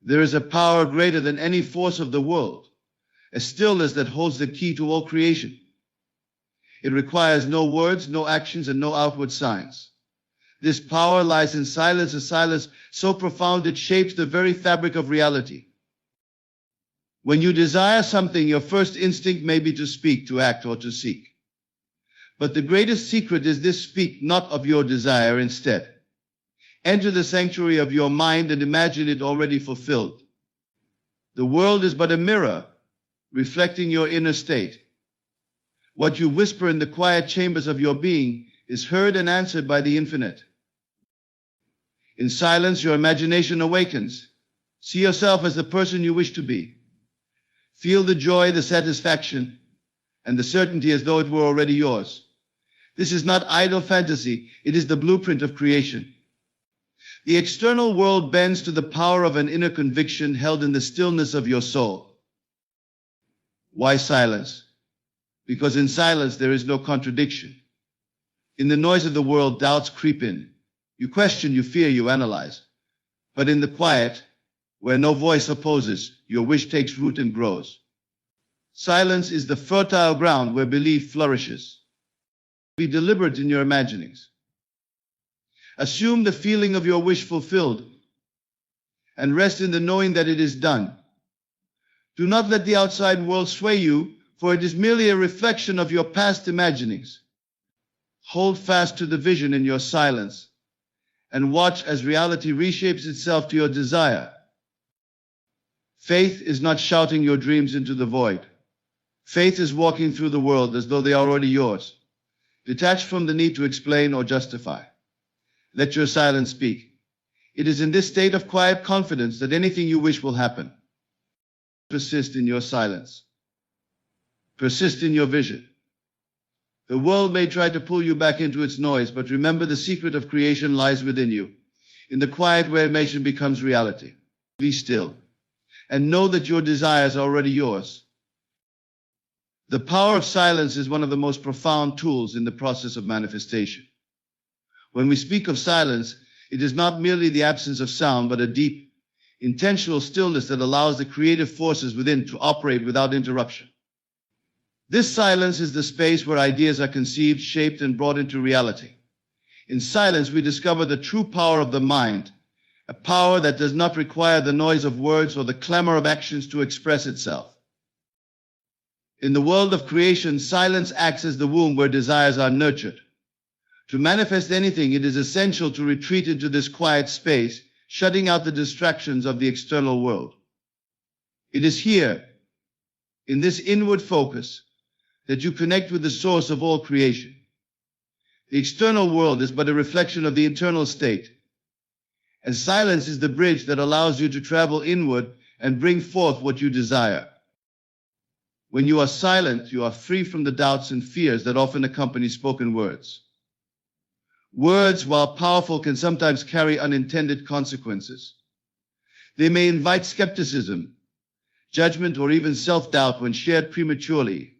There is a power greater than any force of the world, a stillness that holds the key to all creation. It requires no words, no actions, and no outward signs. This power lies in silence, a silence so profound it shapes the very fabric of reality. When you desire something, your first instinct may be to speak, to act, or to seek. But the greatest secret is this: speak not of your desire. Instead, enter the sanctuary of your mind and imagine it already fulfilled. The world is but a mirror, reflecting your inner state. What you whisper in the quiet chambers of your being is heard and answered by the infinite. In silence, your imagination awakens. See yourself as the person you wish to be. Feel the joy, the satisfaction, and the certainty as though it were already yours. This is not idle fantasy, it is the blueprint of creation. The external world bends to the power of an inner conviction held in the stillness of your soul. Why silence? Because in silence there is no contradiction. In the noise of the world, doubts creep in. You question, you fear, you analyze. But in the quiet, where no voice opposes, your wish takes root and grows. Silence is the fertile ground where belief flourishes. Be deliberate in your imaginings. Assume the feeling of your wish fulfilled and rest in the knowing that it is done. Do not let the outside world sway you, for it is merely a reflection of your past imaginings. Hold fast to the vision in your silence and watch as reality reshapes itself to your desire. Faith is not shouting your dreams into the void. Faith is walking through the world as though they are already yours, detached from the need to explain or justify. Let your silence speak. It is in this state of quiet confidence that anything you wish will happen. Persist in your silence. Persist in your vision. The world may try to pull you back into its noise, but remember, the secret of creation lies within you, in the quiet where imagination becomes reality. Be still and know that your desires are already yours. The power of silence is one of the most profound tools in the process of manifestation. When we speak of silence, it is not merely the absence of sound, but a deep, intentional stillness that allows the creative forces within to operate without interruption. This silence is the space where ideas are conceived, shaped, and brought into reality. In silence, we discover the true power of the mind, a power that does not require the noise of words or the clamor of actions to express itself. In the world of creation, silence acts as the womb where desires are nurtured. To manifest anything, it is essential to retreat into this quiet space, shutting out the distractions of the external world. It is here, in this inward focus, that you connect with the source of all creation. The external world is but a reflection of the internal state, and silence is the bridge that allows you to travel inward and bring forth what you desire. When you are silent, you are free from the doubts and fears that often accompany spoken words. Words, while powerful, can sometimes carry unintended consequences. They may invite skepticism, judgment, or even self-doubt when shared prematurely.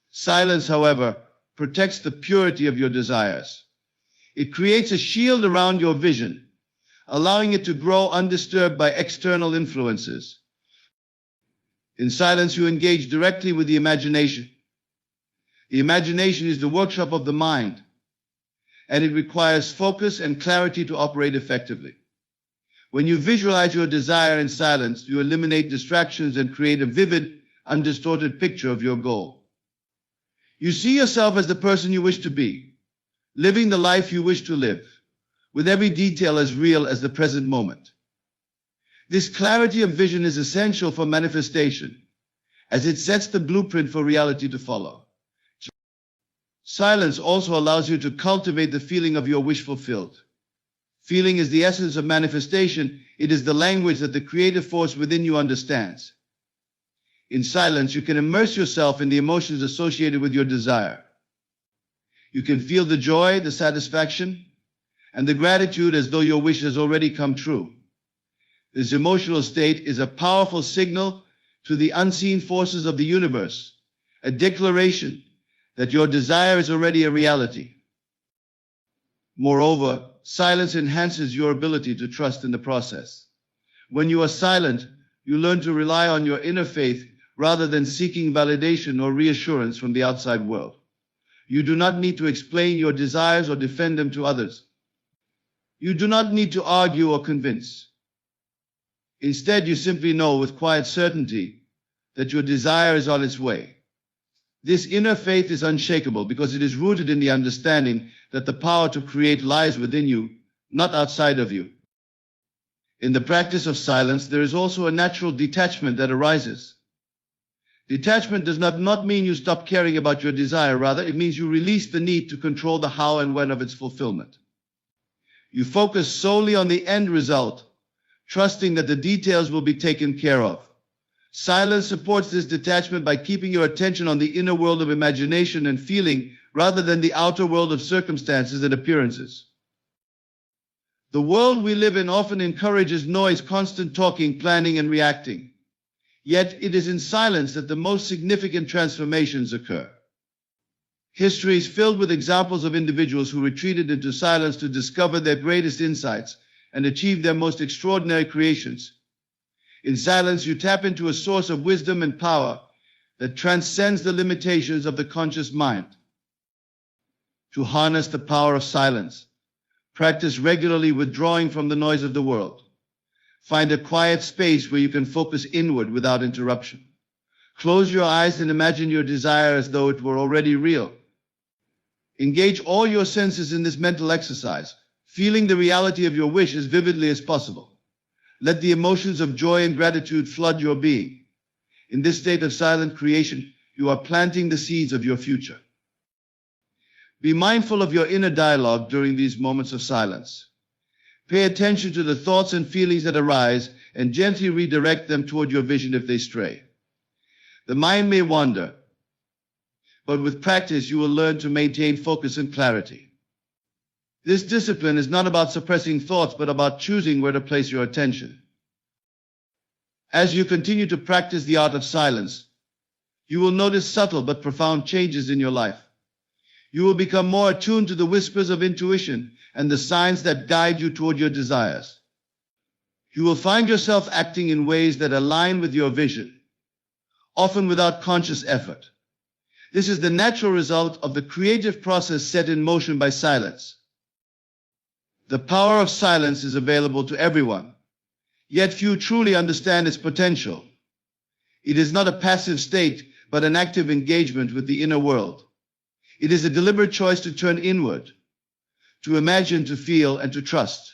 Silence, however, protects the purity of your desires. It creates a shield around your vision, allowing it to grow undisturbed by external influences. In silence, you engage directly with the imagination. The imagination is the workshop of the mind, and it requires focus and clarity to operate effectively. When you visualize your desire in silence, you eliminate distractions and create a vivid, undistorted picture of your goal. You see yourself as the person you wish to be, living the life you wish to live, with every detail as real as the present moment. This clarity of vision is essential for manifestation, as it sets the blueprint for reality to follow. Silence also allows you to cultivate the feeling of your wish fulfilled. Feeling is the essence of manifestation. It is the language that the creative force within you understands. In silence, you can immerse yourself in the emotions associated with your desire. You can feel the joy, the satisfaction, and the gratitude as though your wish has already come true. This emotional state is a powerful signal to the unseen forces of the universe, a declaration that your desire is already a reality. Moreover, silence enhances your ability to trust in the process. When you are silent, You learn to rely on your inner faith rather than seeking validation or reassurance from the outside world. You do not need to explain your desires or defend them to others. You do not need to argue or convince. Instead, you simply know with quiet certainty that your desire is on its way. This inner faith is unshakable because it is rooted in the understanding that the power to create lies within you, not outside of you. In the practice of silence, there is also a natural detachment that arises. Detachment does not mean you stop caring about your desire. Rather, it means you release the need to control the how and when of its fulfillment. You focus solely on the end result, trusting that the details will be taken care of. Silence supports this detachment by keeping your attention on the inner world of imagination and feeling rather than the outer world of circumstances and appearances. The world we live in often encourages noise, constant talking, planning, and reacting. Yet it is in silence that the most significant transformations occur. History is filled with examples of individuals who retreated into silence to discover their greatest insights and achieve their most extraordinary creations. In silence, you tap into a source of wisdom and power that transcends the limitations of the conscious mind. To harness the power of silence, practice regularly withdrawing from the noise of the world. Find a quiet space where you can focus inward without interruption. Close your eyes and imagine your desire as though it were already real. Engage all your senses in this mental exercise, feeling the reality of your wish as vividly as possible. Let the emotions of joy and gratitude flood your being. In this state of silent creation, you are planting the seeds of your future. Be mindful of your inner dialogue during these moments of silence. Pay attention to the thoughts and feelings that arise and gently redirect them toward your vision if they stray. The mind may wander, but with practice you will learn to maintain focus and clarity. This discipline is not about suppressing thoughts, but about choosing where to place your attention. As you continue to practice the art of silence, you will notice subtle but profound changes in your life. You will become more attuned to the whispers of intuition and the signs that guide you toward your desires. You will find yourself acting in ways that align with your vision, often without conscious effort. This is the natural result of the creative process set in motion by silence. The power of silence is available to everyone, yet few truly understand its potential. It is not a passive state, but an active engagement with the inner world. It is a deliberate choice to turn inward, to imagine, to feel, and to trust.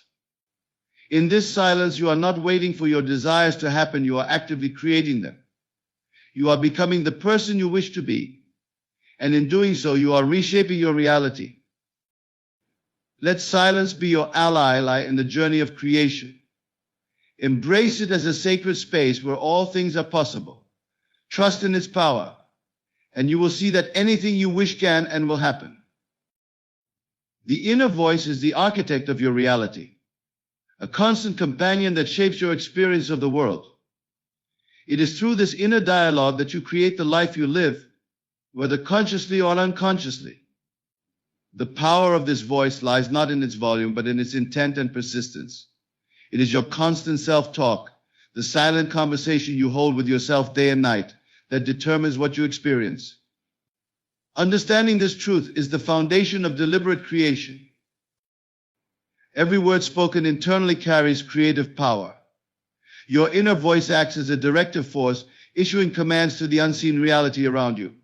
In this silence, you are not waiting for your desires to happen, you are actively creating them. You are becoming the person you wish to be, and in doing so, you are reshaping your reality. Let silence be your ally in the journey of creation. Embrace it as a sacred space where all things are possible. Trust in its power, and you will see that anything you wish can and will happen. The inner voice is the architect of your reality, a constant companion that shapes your experience of the world. It is through this inner dialogue that you create the life you live, whether consciously or unconsciously. The power of this voice lies not in its volume, but in its intent and persistence. It is your constant self-talk, the silent conversation you hold with yourself day and night, that determines what you experience. Understanding this truth is the foundation of deliberate creation. Every word spoken internally carries creative power. Your inner voice acts as a directive force, issuing commands to the unseen reality around you.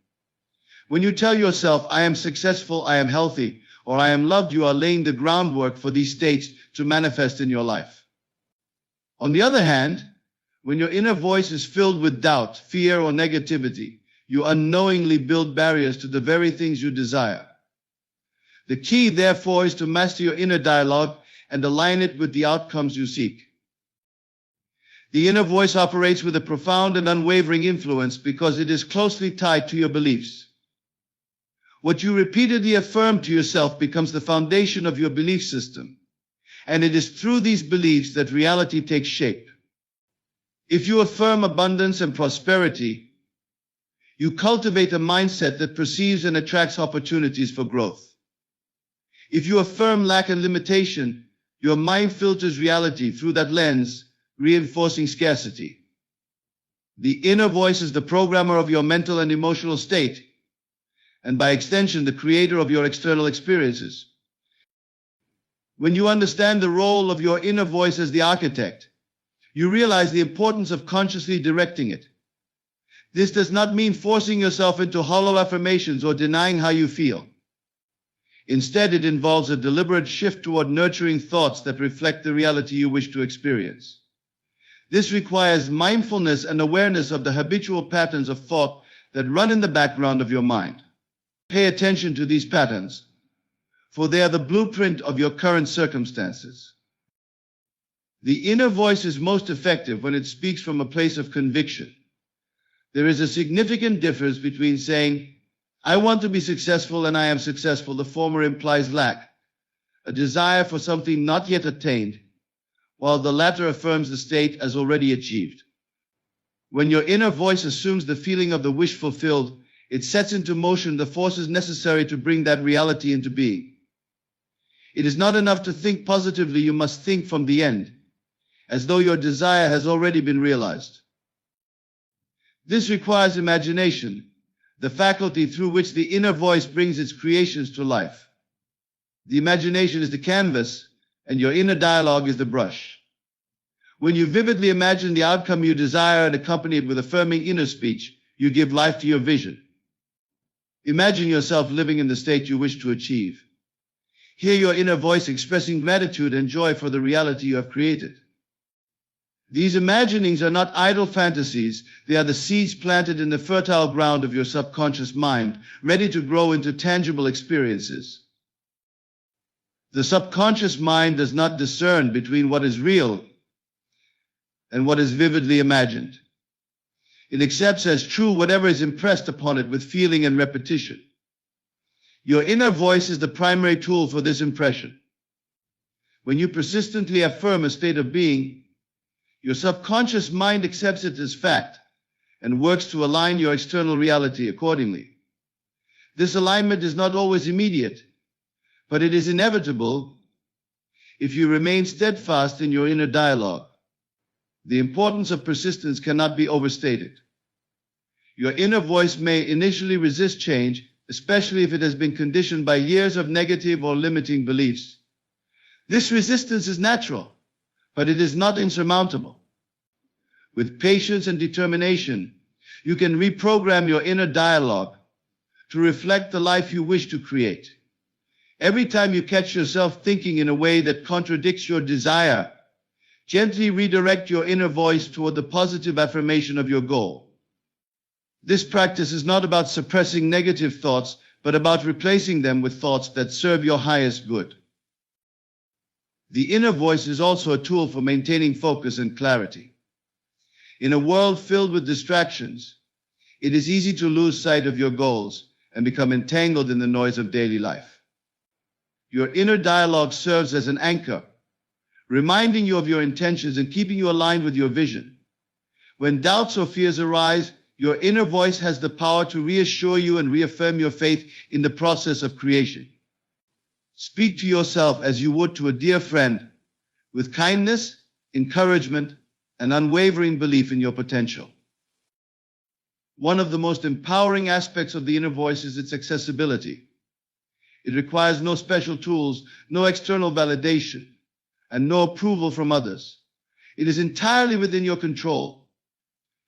When you tell yourself, I am successful, I am healthy, or I am loved, you are laying the groundwork for these states to manifest in your life. On the other hand, when your inner voice is filled with doubt, fear, or negativity, you unknowingly build barriers to the very things you desire. The key, therefore, is to master your inner dialogue and align it with the outcomes you seek. The inner voice operates with a profound and unwavering influence because it is closely tied to your beliefs. What you repeatedly affirm to yourself becomes the foundation of your belief system, and it is through these beliefs that reality takes shape. If you affirm abundance and prosperity, you cultivate a mindset that perceives and attracts opportunities for growth. If you affirm lack and limitation, your mind filters reality through that lens, reinforcing scarcity. The inner voice is the programmer of your mental and emotional state, and by extension, the creator of your external experiences. When you understand the role of your inner voice as the architect, you realize the importance of consciously directing it. This does not mean forcing yourself into hollow affirmations or denying how you feel. Instead, it involves a deliberate shift toward nurturing thoughts that reflect the reality you wish to experience. This requires mindfulness and awareness of the habitual patterns of thought that run in the background of your mind. Pay attention to these patterns, for they are the blueprint of your current circumstances. The inner voice is most effective when it speaks from a place of conviction. There is a significant difference between saying, "I want to be successful and I am successful." The former implies lack, a desire for something not yet attained, while the latter affirms the state as already achieved. When your inner voice assumes the feeling of the wish fulfilled, it sets into motion the forces necessary to bring that reality into being. It is not enough to think positively, you must think from the end, as though your desire has already been realized. This requires imagination, the faculty through which the inner voice brings its creations to life. The imagination is the canvas, and your inner dialogue is the brush. When you vividly imagine the outcome you desire and accompany it with affirming inner speech, you give life to your vision. Imagine yourself living in the state you wish to achieve. Hear your inner voice expressing gratitude and joy for the reality you have created. These imaginings are not idle fantasies, they are the seeds planted in the fertile ground of your subconscious mind, ready to grow into tangible experiences. The subconscious mind does not discern between what is real and what is vividly imagined. It accepts as true whatever is impressed upon it with feeling and repetition. Your inner voice is the primary tool for this impression. When you persistently affirm a state of being, your subconscious mind accepts it as fact and works to align your external reality accordingly. This alignment is not always immediate, but it is inevitable if you remain steadfast in your inner dialogue. The importance of persistence cannot be overstated. Your inner voice may initially resist change, especially if it has been conditioned by years of negative or limiting beliefs. This resistance is natural, but it is not insurmountable. With patience and determination, you can reprogram your inner dialogue to reflect the life you wish to create. Every time you catch yourself thinking in a way that contradicts your desire, gently redirect your inner voice toward the positive affirmation of your goal. This practice is not about suppressing negative thoughts, but about replacing them with thoughts that serve your highest good. The inner voice is also a tool for maintaining focus and clarity. In a world filled with distractions, it is easy to lose sight of your goals and become entangled in the noise of daily life. Your inner dialogue serves as an anchor, reminding you of your intentions and keeping you aligned with your vision. When doubts or fears arise, your inner voice has the power to reassure you and reaffirm your faith in the process of creation. Speak to yourself as you would to a dear friend, with kindness, encouragement, and unwavering belief in your potential. One of the most empowering aspects of the inner voice is its accessibility. It requires no special tools, no external validation, and no approval from others. It is entirely within your control,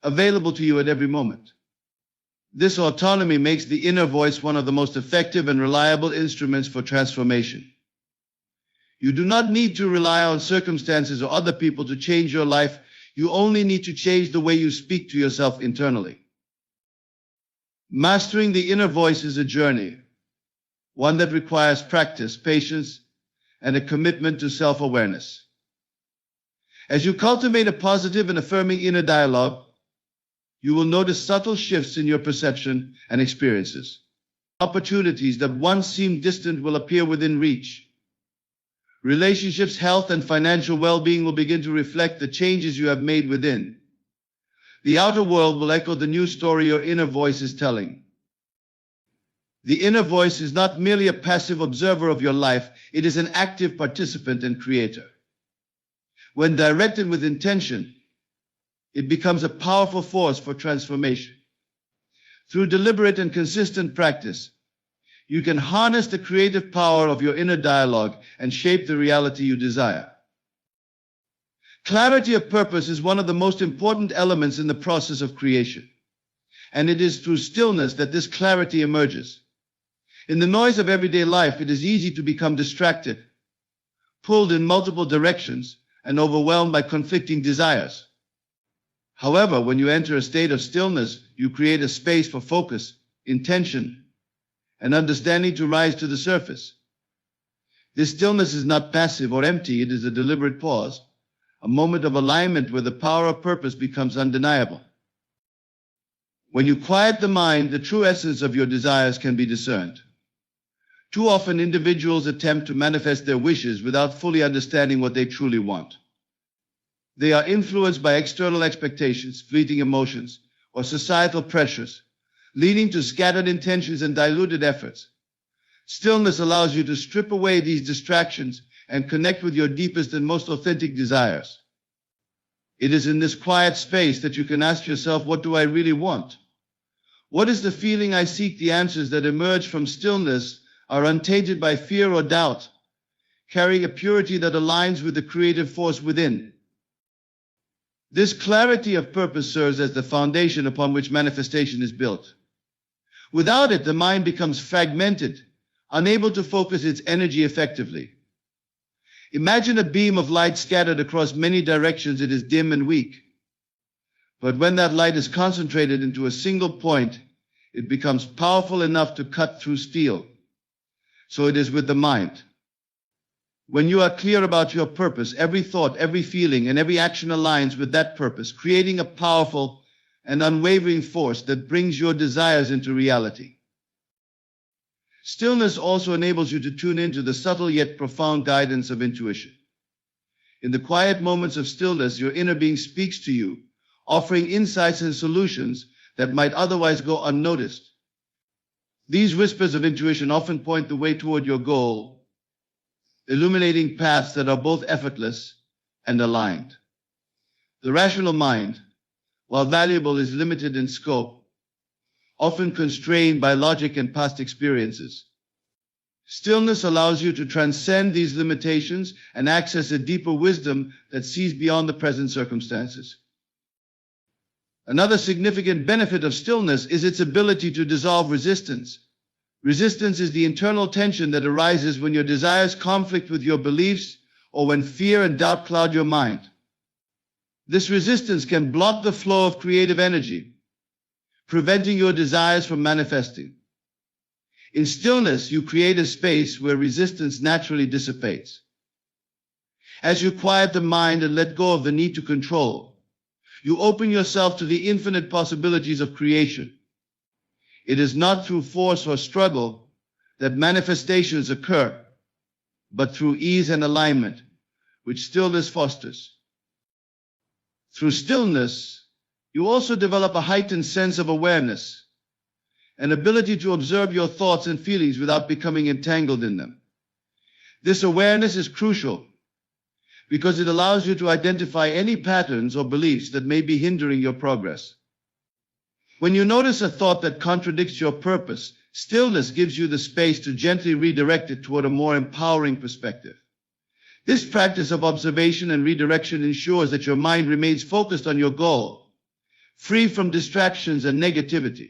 available to you at every moment. This autonomy makes the inner voice one of the most effective and reliable instruments for transformation. You do not need to rely on circumstances or other people to change your life. You only need to change the way you speak to yourself internally. Mastering the inner voice is a journey, one that requires practice, patience, and a commitment to self-awareness. As you cultivate a positive and affirming inner dialogue, you will notice subtle shifts in your perception and experiences. Opportunities that once seemed distant will appear within reach. Relationships, health, and financial well-being will begin to reflect the changes you have made within. The outer world will echo the new story your inner voice is telling. The inner voice is not merely a passive observer of your life, it is an active participant and creator. When directed with intention, It becomes a powerful force for transformation. Through deliberate and consistent practice, you can harness the creative power of your inner dialogue and shape the reality you desire. Clarity of purpose is one of the most important elements in the process of creation, and it is through stillness that this clarity emerges. In the noise of everyday life, it is easy to become distracted, pulled in multiple directions, and overwhelmed by conflicting desires. However, when you enter a state of stillness, you create a space for focus, intention, and understanding to rise to the surface. This stillness is not passive or empty, it is a deliberate pause, a moment of alignment where the power of purpose becomes undeniable. When you quiet the mind, the true essence of your desires can be discerned. Too often, individuals attempt to manifest their wishes without fully understanding what they truly want. They are influenced by external expectations, fleeting emotions, or societal pressures, leading to scattered intentions and diluted efforts. Stillness allows you to strip away these distractions and connect with your deepest and most authentic desires. It is in this quiet space that you can ask yourself, what do I really want? What is the feeling I seek? The answers that emerge from stillness are untainted by fear or doubt, carrying a purity that aligns with the creative force within. This clarity of purpose serves as the foundation upon which manifestation is built. Without it, the mind becomes fragmented, unable to focus its energy effectively. Imagine a beam of light scattered across many directions. It is dim and weak. But when that light is concentrated into a single point, it becomes powerful enough to cut through steel. So it is with the mind. When you are clear about your purpose, every thought, every feeling, and every action aligns with that purpose, creating a powerful and unwavering force that brings your desires into reality. Stillness also enables you to tune into the subtle yet profound guidance of intuition. In the quiet moments of stillness, your inner being speaks to you, offering insights and solutions that might otherwise go unnoticed. These whispers of intuition often point the way toward your goal, illuminating paths that are both effortless and aligned. The rational mind, while valuable, is limited in scope, often constrained by logic and past experiences. Stillness allows you to transcend these limitations and access a deeper wisdom that sees beyond the present circumstances. Another significant benefit of stillness is its ability to dissolve resistance. Resistance is the internal tension that arises when your desires conflict with your beliefs or when fear and doubt cloud your mind. This resistance can block the flow of creative energy, preventing your desires from manifesting. In stillness, you create a space where resistance naturally dissipates. As you quiet the mind and let go of the need to control, you open yourself to the infinite possibilities of creation. It is not through force or struggle that manifestations occur, but through ease and alignment, which stillness fosters. Through stillness, you also develop a heightened sense of awareness, an ability to observe your thoughts and feelings without becoming entangled in them. This awareness is crucial because it allows you to identify any patterns or beliefs that may be hindering your progress. When you notice a thought that contradicts your purpose, stillness gives you the space to gently redirect it toward a more empowering perspective. This practice of observation and redirection ensures that your mind remains focused on your goal, free from distractions and negativity.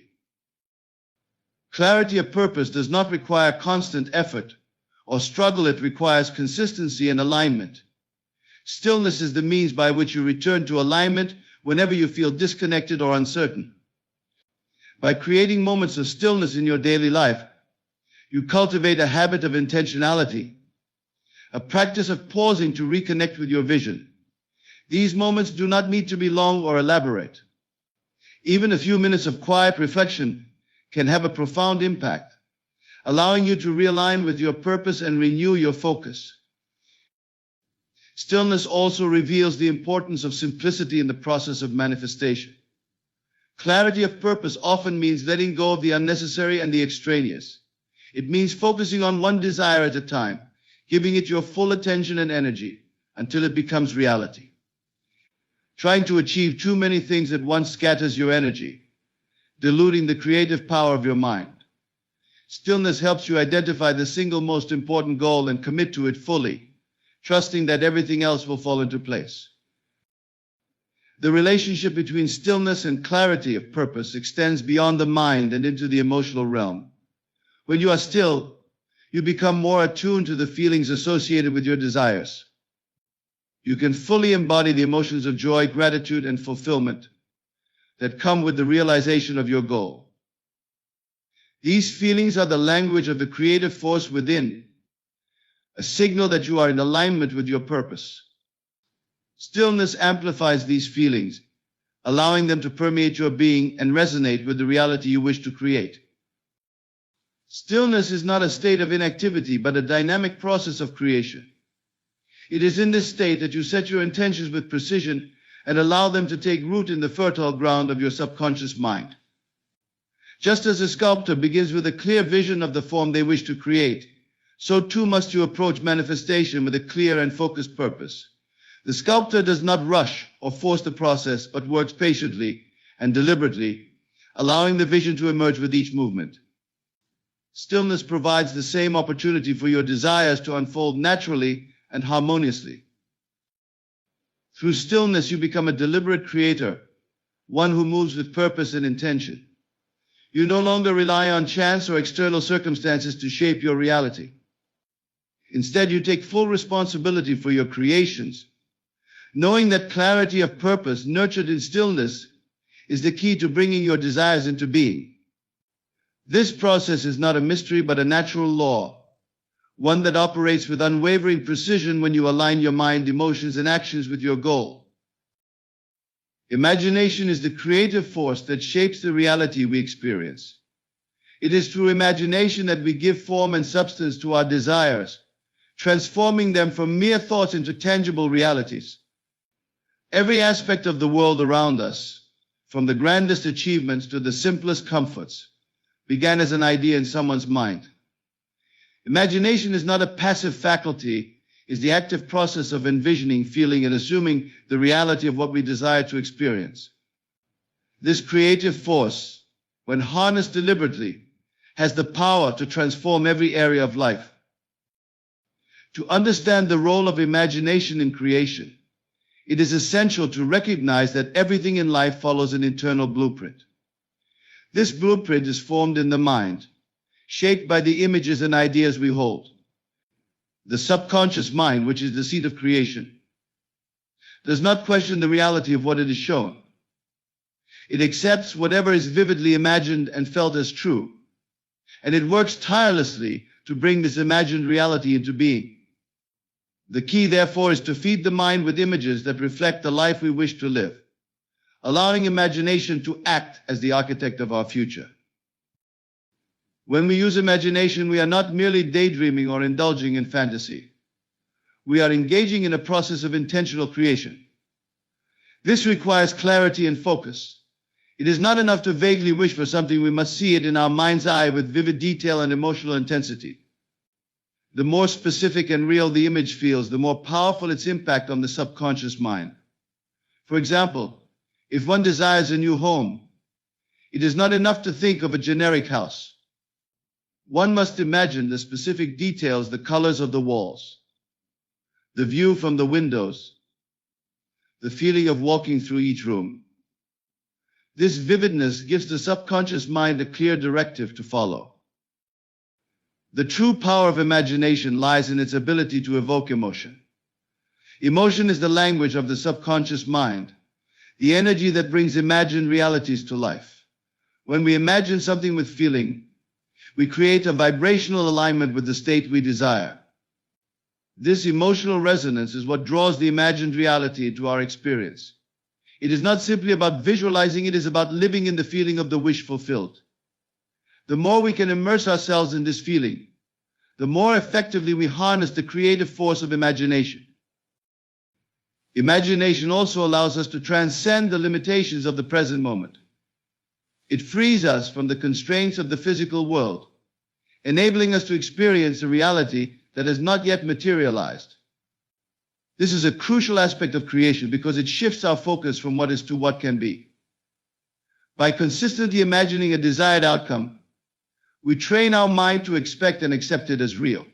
Clarity of purpose does not require constant effort or struggle. It requires consistency and alignment. Stillness is the means by which you return to alignment whenever you feel disconnected or uncertain. By creating moments of stillness in your daily life, you cultivate a habit of intentionality, a practice of pausing to reconnect with your vision. These moments do not need to be long or elaborate. Even a few minutes of quiet reflection can have a profound impact, allowing you to realign with your purpose and renew your focus. Stillness also reveals the importance of simplicity in the process of manifestation. Clarity of purpose often means letting go of the unnecessary and the extraneous. It means focusing on one desire at a time, giving it your full attention and energy until it becomes reality. Trying to achieve too many things at once scatters your energy, diluting the creative power of your mind. Stillness helps you identify the single most important goal and commit to it fully, trusting that everything else will fall into place. The relationship between stillness and clarity of purpose extends beyond the mind and into the emotional realm. When you are still, you become more attuned to the feelings associated with your desires. You can fully embody the emotions of joy, gratitude, and fulfillment that come with the realization of your goal. These feelings are the language of the creative force within, a signal that you are in alignment with your purpose. Stillness amplifies these feelings, allowing them to permeate your being and resonate with the reality you wish to create. Stillness is not a state of inactivity, but a dynamic process of creation. It is in this state that you set your intentions with precision and allow them to take root in the fertile ground of your subconscious mind. Just as a sculptor begins with a clear vision of the form they wish to create, so too must you approach manifestation with a clear and focused purpose. The sculptor does not rush or force the process, but works patiently and deliberately, allowing the vision to emerge with each movement. Stillness provides the same opportunity for your desires to unfold naturally and harmoniously. Through stillness, you become a deliberate creator, one who moves with purpose and intention. You no longer rely on chance or external circumstances to shape your reality. Instead, you take full responsibility for your creations, knowing that clarity of purpose nurtured in stillness is the key to bringing your desires into being. This process is not a mystery but a natural law, one that operates with unwavering precision when you align your mind, emotions, and actions with your goal. Imagination is the creative force that shapes the reality we experience. It is through imagination that we give form and substance to our desires, transforming them from mere thoughts into tangible realities. Every aspect of the world around us, from the grandest achievements to the simplest comforts, began as an idea in someone's mind. Imagination is not a passive faculty, it is the active process of envisioning, feeling, and assuming the reality of what we desire to experience. This creative force, when harnessed deliberately, has the power to transform every area of life. To understand the role of imagination in creation, it is essential to recognize that everything in life follows an internal blueprint. This blueprint is formed in the mind, shaped by the images and ideas we hold. The subconscious mind, which is the seat of creation, does not question the reality of what it is shown. It accepts whatever is vividly imagined and felt as true, and it works tirelessly to bring this imagined reality into being. The key, therefore, is to feed the mind with images that reflect the life we wish to live, allowing imagination to act as the architect of our future. When we use imagination, we are not merely daydreaming or indulging in fantasy. We are engaging in a process of intentional creation. This requires clarity and focus. It is not enough to vaguely wish for something. We must see it in our mind's eye with vivid detail and emotional intensity. The more specific and real the image feels, the more powerful its impact on the subconscious mind. For example, if one desires a new home, it is not enough to think of a generic house. One must imagine the specific details, the colors of the walls, the view from the windows, the feeling of walking through each room. This vividness gives the subconscious mind a clear directive to follow. The true power of imagination lies in its ability to evoke emotion. Emotion is the language of the subconscious mind, the energy that brings imagined realities to life. When we imagine something with feeling, we create a vibrational alignment with the state we desire. This emotional resonance is what draws the imagined reality into our experience. It is not simply about visualizing, it is about living in the feeling of the wish fulfilled. The more we can immerse ourselves in this feeling, the more effectively we harness the creative force of imagination. Imagination also allows us to transcend the limitations of the present moment. It frees us from the constraints of the physical world, enabling us to experience a reality that has not yet materialized. This is a crucial aspect of creation because it shifts our focus from what is to what can be. By consistently imagining a desired outcome, we train our mind to expect and accept it as real.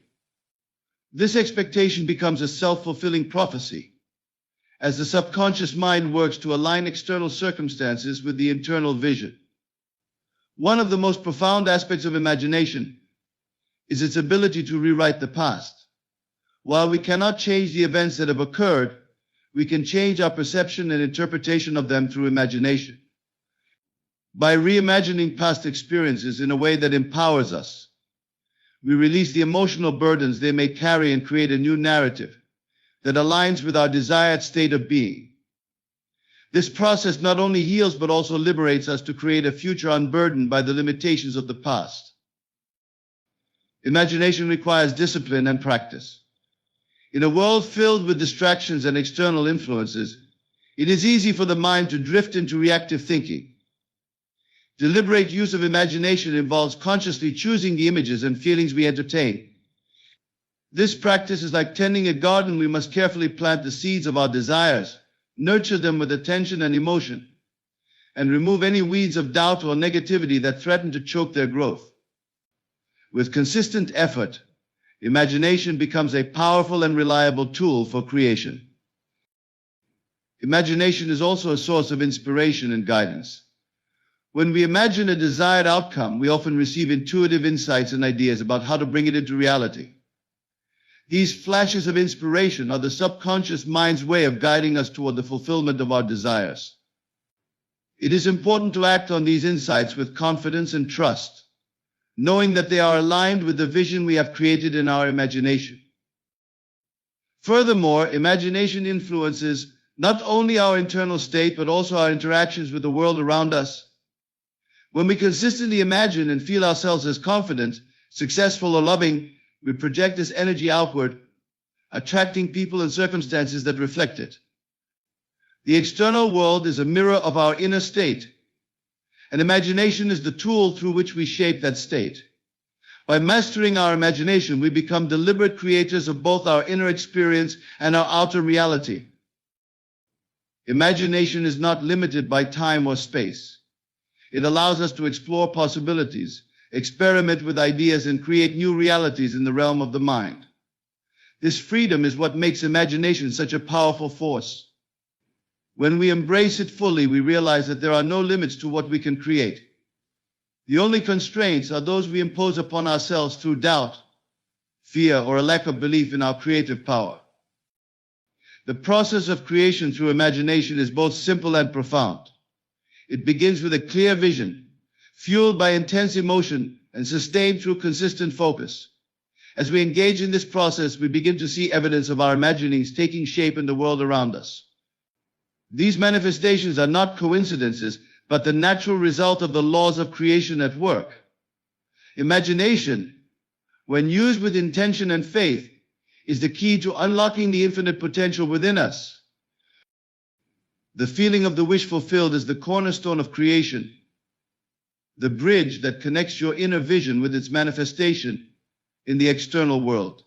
This expectation becomes a self-fulfilling prophecy, as the subconscious mind works to align external circumstances with the internal vision. One of the most profound aspects of imagination is its ability to rewrite the past. While we cannot change the events that have occurred, we can change our perception and interpretation of them through imagination. By reimagining past experiences in a way that empowers us, we release the emotional burdens they may carry and create a new narrative that aligns with our desired state of being. This process not only heals but also liberates us to create a future unburdened by the limitations of the past. Imagination requires discipline and practice. In a world filled with distractions and external influences, it is easy for the mind to drift into reactive thinking. Deliberate use of imagination involves consciously choosing the images and feelings we entertain. This practice is like tending a garden. We must carefully plant the seeds of our desires, nurture them with attention and emotion, and remove any weeds of doubt or negativity that threaten to choke their growth. With consistent effort, imagination becomes a powerful and reliable tool for creation. Imagination is also a source of inspiration and guidance. When we imagine a desired outcome, we often receive intuitive insights and ideas about how to bring it into reality. These flashes of inspiration are the subconscious mind's way of guiding us toward the fulfillment of our desires. It is important to act on these insights with confidence and trust, knowing that they are aligned with the vision we have created in our imagination. Furthermore, imagination influences not only our internal state but also our interactions with the world around us. When we consistently imagine and feel ourselves as confident, successful, or loving, we project this energy outward, attracting people and circumstances that reflect it. The external world is a mirror of our inner state, and imagination is the tool through which we shape that state. By mastering our imagination, we become deliberate creators of both our inner experience and our outer reality. Imagination is not limited by time or space. It allows us to explore possibilities, experiment with ideas, and create new realities in the realm of the mind. This freedom is what makes imagination such a powerful force. When we embrace it fully, we realize that there are no limits to what we can create. The only constraints are those we impose upon ourselves through doubt, fear, or a lack of belief in our creative power. The process of creation through imagination is both simple and profound. It begins with a clear vision, fueled by intense emotion and sustained through consistent focus. As we engage in this process, we begin to see evidence of our imaginings taking shape in the world around us. These manifestations are not coincidences, but the natural result of the laws of creation at work. Imagination, when used with intention and faith, is the key to unlocking the infinite potential within us. The feeling of the wish fulfilled is the cornerstone of creation, the bridge that connects your inner vision with its manifestation in the external world.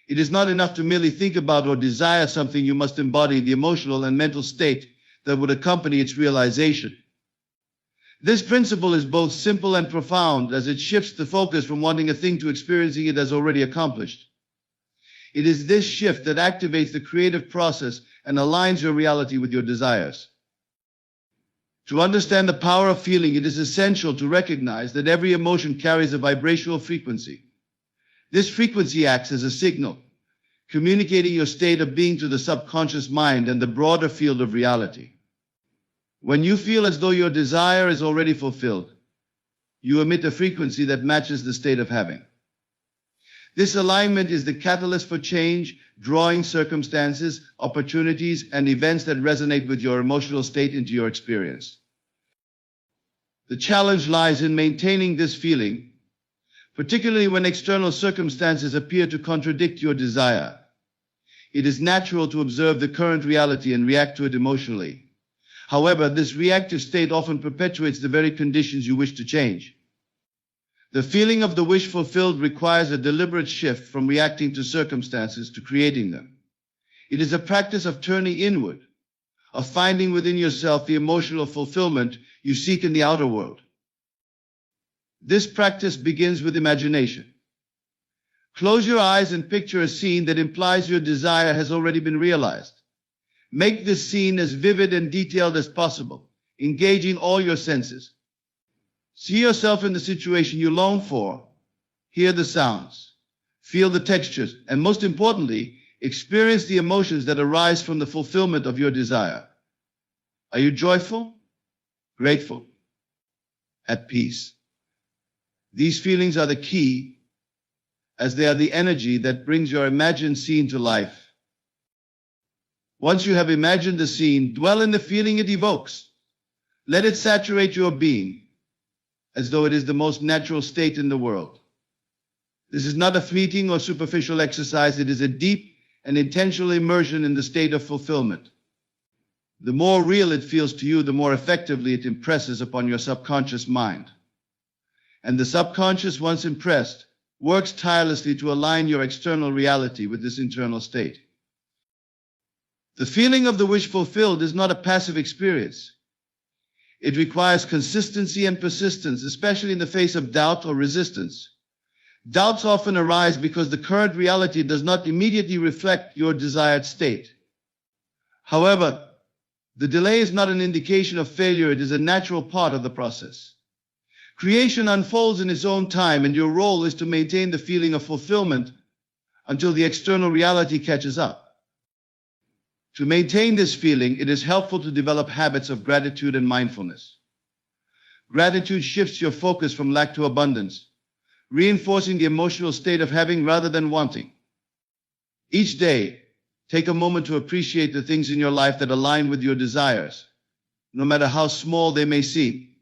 It is not enough to merely think about or desire something. You must embody the emotional and mental state that would accompany its realization. This principle is both simple and profound, as it shifts the focus from wanting a thing to experiencing it as already accomplished. It is this shift that activates the creative process and aligns your reality with your desires. To understand the power of feeling, it is essential to recognize that every emotion carries a vibrational frequency. This frequency acts as a signal, communicating your state of being to the subconscious mind and the broader field of reality. When you feel as though your desire is already fulfilled, you emit a frequency that matches the state of having. This alignment is the catalyst for change, drawing circumstances, opportunities, and events that resonate with your emotional state into your experience. The challenge lies in maintaining this feeling, particularly when external circumstances appear to contradict your desire. It is natural to observe the current reality and react to it emotionally. However, this reactive state often perpetuates the very conditions you wish to change. The feeling of the wish fulfilled requires a deliberate shift from reacting to circumstances to creating them. It is a practice of turning inward, of finding within yourself the emotional fulfillment you seek in the outer world. This practice begins with imagination. Close your eyes and picture a scene that implies your desire has already been realized. Make this scene as vivid and detailed as possible, engaging all your senses. See yourself in the situation you long for, hear the sounds, feel the textures, and most importantly, experience the emotions that arise from the fulfillment of your desire. Are you joyful? Grateful? At peace? These feelings are the key, as they are the energy that brings your imagined scene to life. Once you have imagined the scene, dwell in the feeling it evokes. Let it saturate your being, as though it is the most natural state in the world. This is not a fleeting or superficial exercise, it is a deep and intentional immersion in the state of fulfillment. The more real it feels to you, the more effectively it impresses upon your subconscious mind. And the subconscious, once impressed, works tirelessly to align your external reality with this internal state. The feeling of the wish fulfilled is not a passive experience. It requires consistency and persistence, especially in the face of doubt or resistance. Doubts often arise because the current reality does not immediately reflect your desired state. However, the delay is not an indication of failure, it is a natural part of the process. Creation unfolds in its own time, and your role is to maintain the feeling of fulfillment until the external reality catches up. To maintain this feeling, it is helpful to develop habits of gratitude and mindfulness. Gratitude shifts your focus from lack to abundance, reinforcing the emotional state of having rather than wanting. Each day, take a moment to appreciate the things in your life that align with your desires, no matter how small they may seem.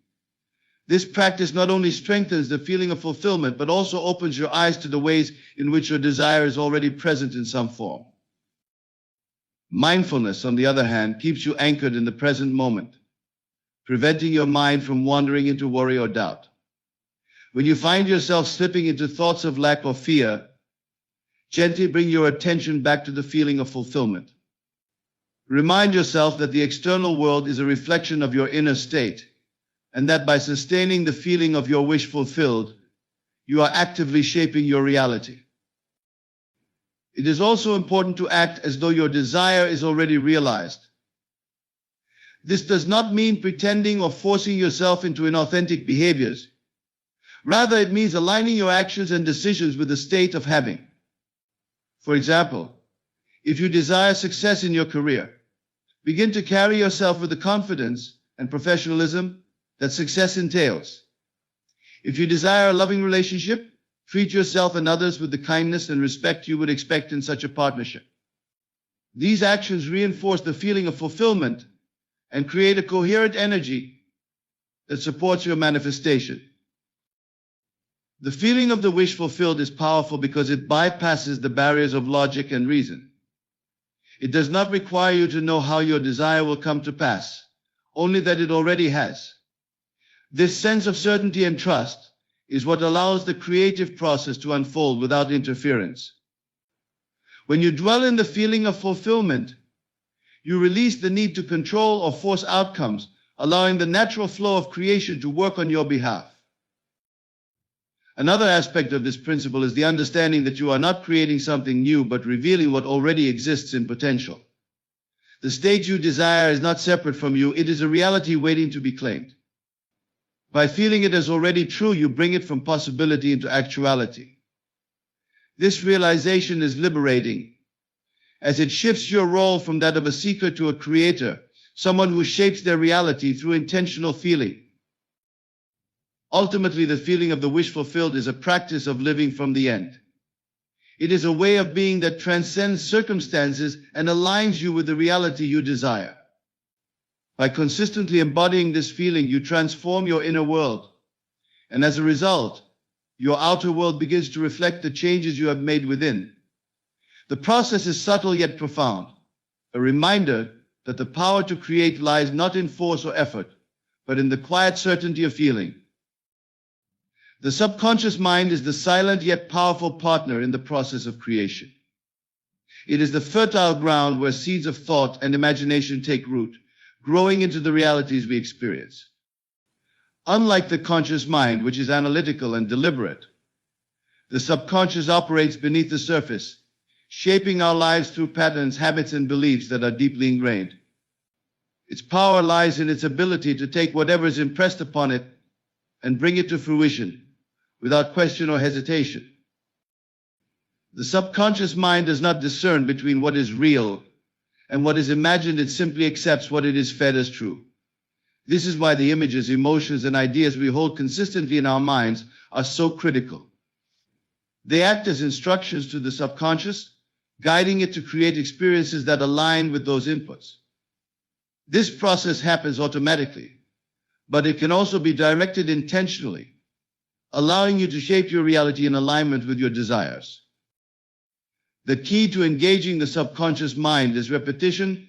This practice not only strengthens the feeling of fulfillment, but also opens your eyes to the ways in which your desire is already present in some form. Mindfulness, on the other hand, keeps you anchored in the present moment, preventing your mind from wandering into worry or doubt. When you find yourself slipping into thoughts of lack or fear, gently bring your attention back to the feeling of fulfillment. Remind yourself that the external world is a reflection of your inner state, and that by sustaining the feeling of your wish fulfilled, you are actively shaping your reality. It is also important to act as though your desire is already realized. This does not mean pretending or forcing yourself into inauthentic behaviors. Rather, it means aligning your actions and decisions with the state of having. For example, if you desire success in your career, begin to carry yourself with the confidence and professionalism that success entails. If you desire a loving relationship, treat yourself and others with the kindness and respect you would expect in such a partnership. These actions reinforce the feeling of fulfillment and create a coherent energy that supports your manifestation. The feeling of the wish fulfilled is powerful because it bypasses the barriers of logic and reason. It does not require you to know how your desire will come to pass, only that it already has. This sense of certainty and trust is what allows the creative process to unfold without interference. When you dwell in the feeling of fulfillment, you release the need to control or force outcomes, allowing the natural flow of creation to work on your behalf. Another aspect of this principle is the understanding that you are not creating something new, but revealing what already exists in potential. The state you desire is not separate from you, it is a reality waiting to be claimed. By feeling it as already true, you bring it from possibility into actuality. This realization is liberating, as it shifts your role from that of a seeker to a creator, someone who shapes their reality through intentional feeling. Ultimately, the feeling of the wish fulfilled is a practice of living from the end. It is a way of being that transcends circumstances and aligns you with the reality you desire. By consistently embodying this feeling, you transform your inner world, and as a result, your outer world begins to reflect the changes you have made within. The process is subtle yet profound, a reminder that the power to create lies not in force or effort, but in the quiet certainty of feeling. The subconscious mind is the silent yet powerful partner in the process of creation. It is the fertile ground where seeds of thought and imagination take root, growing into the realities we experience. Unlike the conscious mind, which is analytical and deliberate, the subconscious operates beneath the surface, shaping our lives through patterns, habits, and beliefs that are deeply ingrained. Its power lies in its ability to take whatever is impressed upon it and bring it to fruition without question or hesitation. The subconscious mind does not discern between what is real and what is imagined. It simply accepts what it is fed as true. This is why the images, emotions, and ideas we hold consistently in our minds are so critical. They act as instructions to the subconscious, guiding it to create experiences that align with those inputs. This process happens automatically, but it can also be directed intentionally, allowing you to shape your reality in alignment with your desires. The key to engaging the subconscious mind is repetition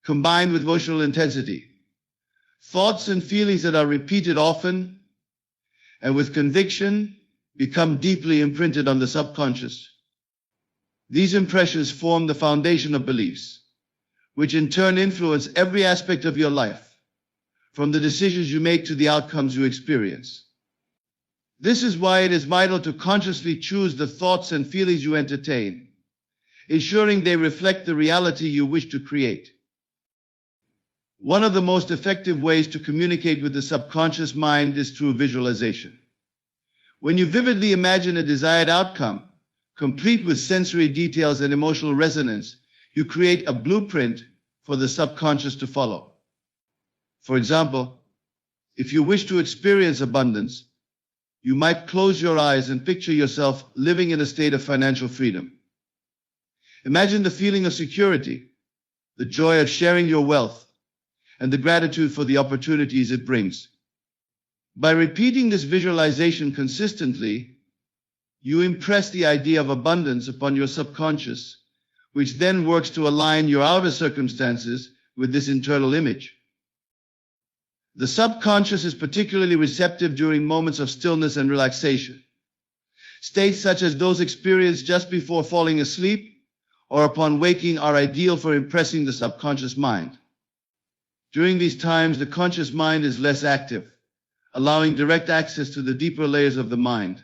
combined with emotional intensity. Thoughts and feelings that are repeated often and with conviction become deeply imprinted on the subconscious. These impressions form the foundation of beliefs, which in turn influence every aspect of your life, from the decisions you make to the outcomes you experience. This is why it is vital to consciously choose the thoughts and feelings you entertain, ensuring they reflect the reality you wish to create. One of the most effective ways to communicate with the subconscious mind is through visualization. When you vividly imagine a desired outcome, complete with sensory details and emotional resonance, you create a blueprint for the subconscious to follow. For example, if you wish to experience abundance, you might close your eyes and picture yourself living in a state of financial freedom. Imagine the feeling of security, the joy of sharing your wealth, and the gratitude for the opportunities it brings. By repeating this visualization consistently, you impress the idea of abundance upon your subconscious, which then works to align your outer circumstances with this internal image. The subconscious is particularly receptive during moments of stillness and relaxation. States such as those experienced just before falling asleep or upon waking are ideal for impressing the subconscious mind. During these times, the conscious mind is less active, allowing direct access to the deeper layers of the mind.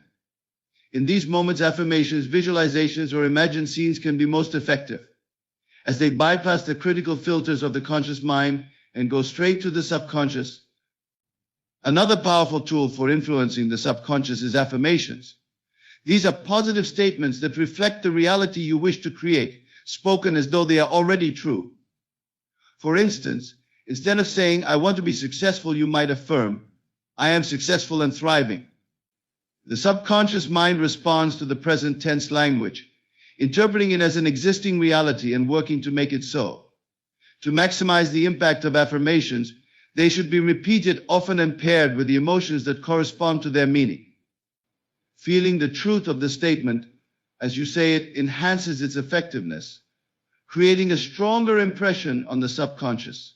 In these moments, affirmations, visualizations, or imagined scenes can be most effective, as they bypass the critical filters of the conscious mind and go straight to the subconscious. Another powerful tool for influencing the subconscious is affirmations. These are positive statements that reflect the reality you wish to create, spoken as though they are already true. For instance, instead of saying, "I want to be successful," you might affirm, "I am successful and thriving." The subconscious mind responds to the present tense language, interpreting it as an existing reality and working to make it so. To maximize the impact of affirmations, they should be repeated often and paired with the emotions that correspond to their meaning. Feeling the truth of the statement as you say it enhances its effectiveness, creating a stronger impression on the subconscious.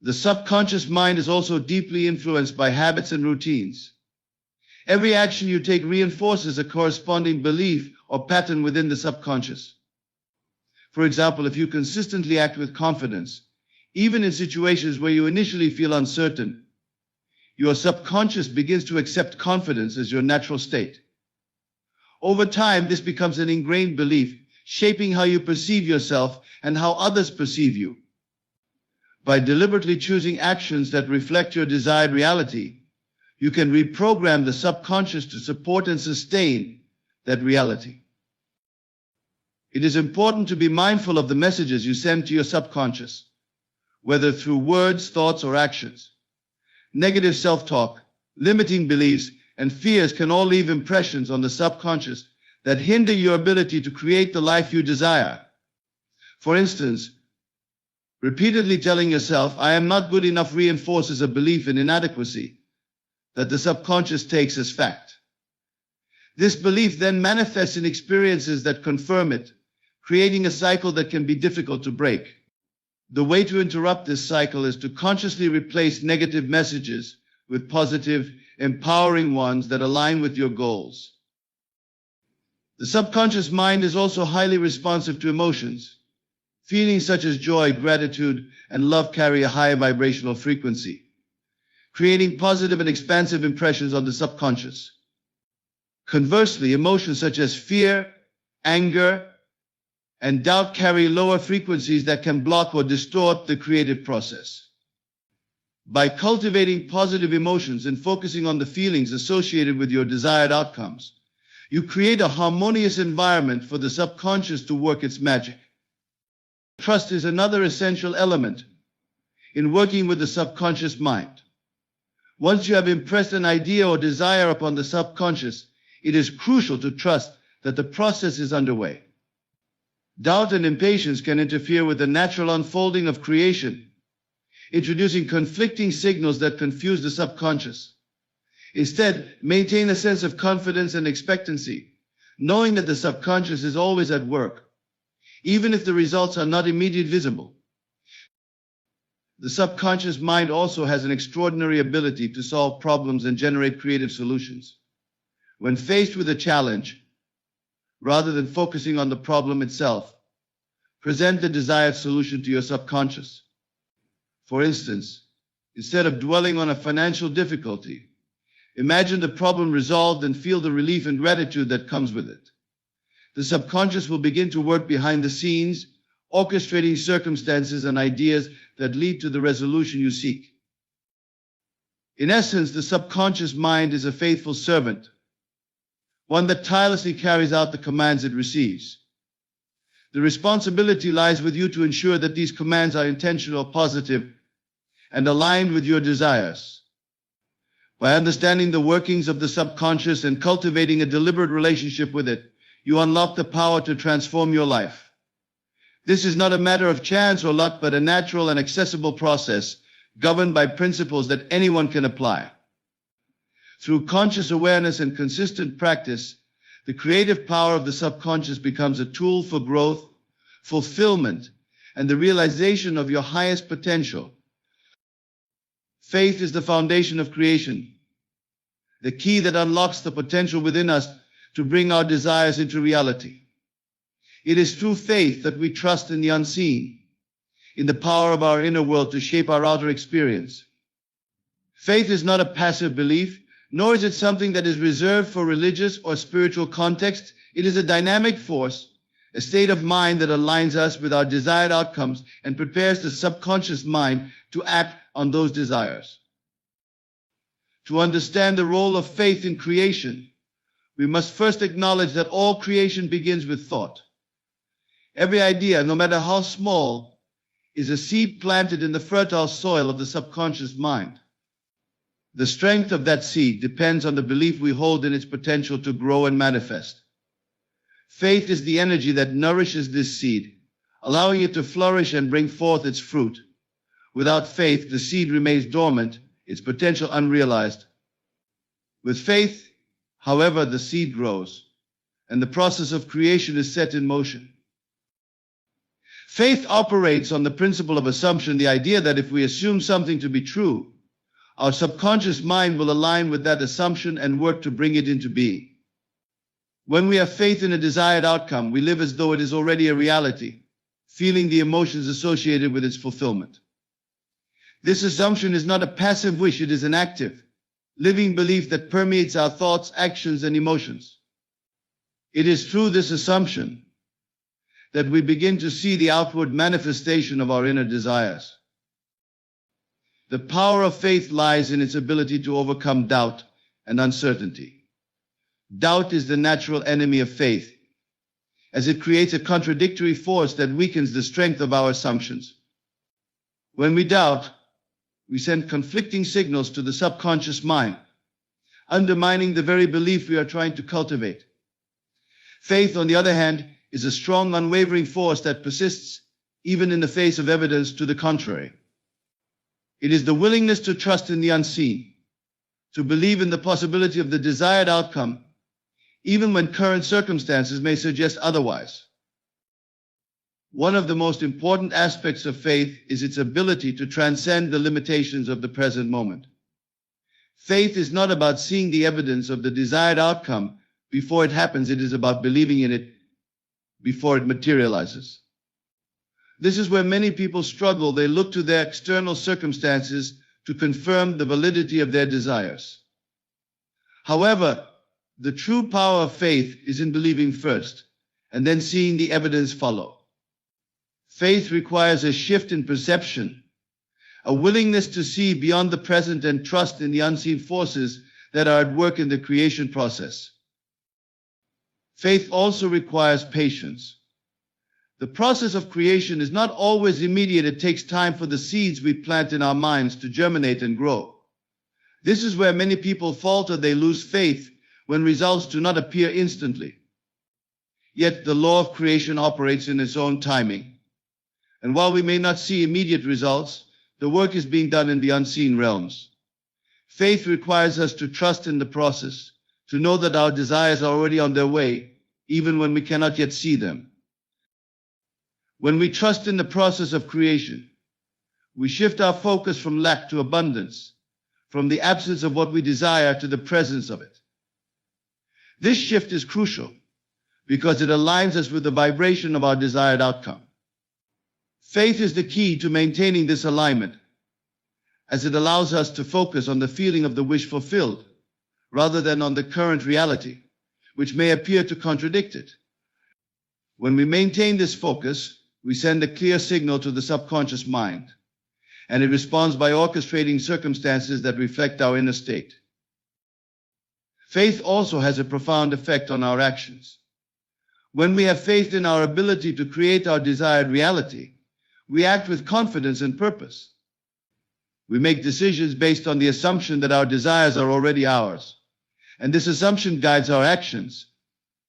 The subconscious mind is also deeply influenced by habits and routines. Every action you take reinforces a corresponding belief or pattern within the subconscious. For example, if you consistently act with confidence, even in situations where you initially feel uncertain, your subconscious begins to accept confidence as your natural state. Over time, this becomes an ingrained belief, shaping how you perceive yourself and how others perceive you. By deliberately choosing actions that reflect your desired reality, you can reprogram the subconscious to support and sustain that reality. It is important to be mindful of the messages you send to your subconscious, whether through words, thoughts, or actions. Negative self-talk, limiting beliefs, and fears can all leave impressions on the subconscious that hinder your ability to create the life you desire. For instance, repeatedly telling yourself, "I am not good enough," reinforces a belief in inadequacy that the subconscious takes as fact. This belief then manifests in experiences that confirm it, creating a cycle that can be difficult to break. The way to interrupt this cycle is to consciously replace negative messages with positive, empowering ones that align with your goals. The subconscious mind is also highly responsive to emotions. Feelings such as joy, gratitude, and love carry a high vibrational frequency, creating positive and expansive impressions on the subconscious. Conversely, emotions such as fear, anger, and doubt carry lower frequencies that can block or distort the creative process. By cultivating positive emotions and focusing on the feelings associated with your desired outcomes, you create a harmonious environment for the subconscious to work its magic. Trust is another essential element in working with the subconscious mind. Once you have impressed an idea or desire upon the subconscious, it is crucial to trust that the process is underway. Doubt and impatience can interfere with the natural unfolding of creation, introducing conflicting signals that confuse the subconscious. Instead, maintain a sense of confidence and expectancy, knowing that the subconscious is always at work, even if the results are not immediately visible. The subconscious mind also has an extraordinary ability to solve problems and generate creative solutions. When faced with a challenge, rather than focusing on the problem itself, present the desired solution to your subconscious. For instance, instead of dwelling on a financial difficulty, imagine the problem resolved and feel the relief and gratitude that comes with it. The subconscious will begin to work behind the scenes, orchestrating circumstances and ideas that lead to the resolution you seek. In essence, the subconscious mind is a faithful servant, one that tirelessly carries out the commands it receives. The responsibility lies with you to ensure that these commands are intentional, positive, and aligned with your desires. By understanding the workings of the subconscious and cultivating a deliberate relationship with it, you unlock the power to transform your life. This is not a matter of chance or luck, but a natural and accessible process governed by principles that anyone can apply. Through conscious awareness and consistent practice, the creative power of the subconscious becomes a tool for growth, fulfillment, and the realization of your highest potential. Faith is the foundation of creation, the key that unlocks the potential within us to bring our desires into reality. It is through faith that we trust in the unseen, in the power of our inner world to shape our outer experience. Faith is not a passive belief, nor is it something that is reserved for religious or spiritual contexts. It is a dynamic force, a state of mind that aligns us with our desired outcomes and prepares the subconscious mind to act on those desires. To understand the role of faith in creation, we must first acknowledge that all creation begins with thought. Every idea, no matter how small, is a seed planted in the fertile soil of the subconscious mind. The strength of that seed depends on the belief we hold in its potential to grow and manifest. Faith is the energy that nourishes this seed, allowing it to flourish and bring forth its fruit. Without faith, the seed remains dormant, its potential unrealized. With faith, however, the seed grows, and the process of creation is set in motion. Faith operates on the principle of assumption, the idea that if we assume something to be true, our subconscious mind will align with that assumption and work to bring it into being. When we have faith in a desired outcome, we live as though it is already a reality, feeling the emotions associated with its fulfillment. This assumption is not a passive wish, it is an active, living belief that permeates our thoughts, actions, and emotions. It is through this assumption that we begin to see the outward manifestation of our inner desires. The power of faith lies in its ability to overcome doubt and uncertainty. Doubt is the natural enemy of faith, as it creates a contradictory force that weakens the strength of our assumptions. When we doubt, we send conflicting signals to the subconscious mind, undermining the very belief we are trying to cultivate. Faith, on the other hand, is a strong, unwavering force that persists even in the face of evidence to the contrary. It is the willingness to trust in the unseen, to believe in the possibility of the desired outcome, even when current circumstances may suggest otherwise. One of the most important aspects of faith is its ability to transcend the limitations of the present moment. Faith is not about seeing the evidence of the desired outcome, before it happens, it is about believing in it before it materializes. This is where many people struggle. They look to their external circumstances to confirm the validity of their desires. However, the true power of faith is in believing first, and then seeing the evidence follow. Faith requires a shift in perception, a willingness to see beyond the present and trust in the unseen forces that are at work in the creation process. Faith also requires patience. The process of creation is not always immediate. It takes time for the seeds we plant in our minds to germinate and grow. This is where many people falter. They lose faith when results do not appear instantly. Yet the law of creation operates in its own timing. And while we may not see immediate results, the work is being done in the unseen realms. Faith requires us to trust in the process, to know that our desires are already on their way, even when we cannot yet see them. When we trust in the process of creation, we shift our focus from lack to abundance, from the absence of what we desire to the presence of it. This shift is crucial because it aligns us with the vibration of our desired outcome. Faith is the key to maintaining this alignment, as it allows us to focus on the feeling of the wish fulfilled, rather than on the current reality, which may appear to contradict it. When we maintain this focus, we send a clear signal to the subconscious mind, and it responds by orchestrating circumstances that reflect our inner state. Faith also has a profound effect on our actions. When we have faith in our ability to create our desired reality, we act with confidence and purpose. We make decisions based on the assumption that our desires are already ours, and this assumption guides our actions,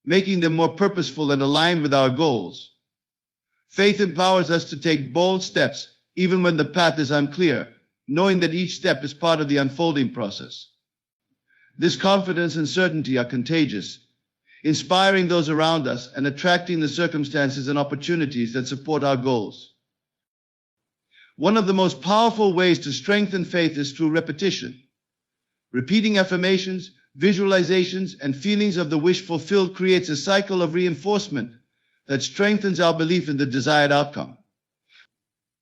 making them more purposeful and aligned with our goals. Faith empowers us to take bold steps, even when the path is unclear, knowing that each step is part of the unfolding process. This confidence and certainty are contagious, inspiring those around us and attracting the circumstances and opportunities that support our goals. One of the most powerful ways to strengthen faith is through repetition. Repeating affirmations, visualizations, and feelings of the wish fulfilled creates a cycle of reinforcement that strengthens our belief in the desired outcome.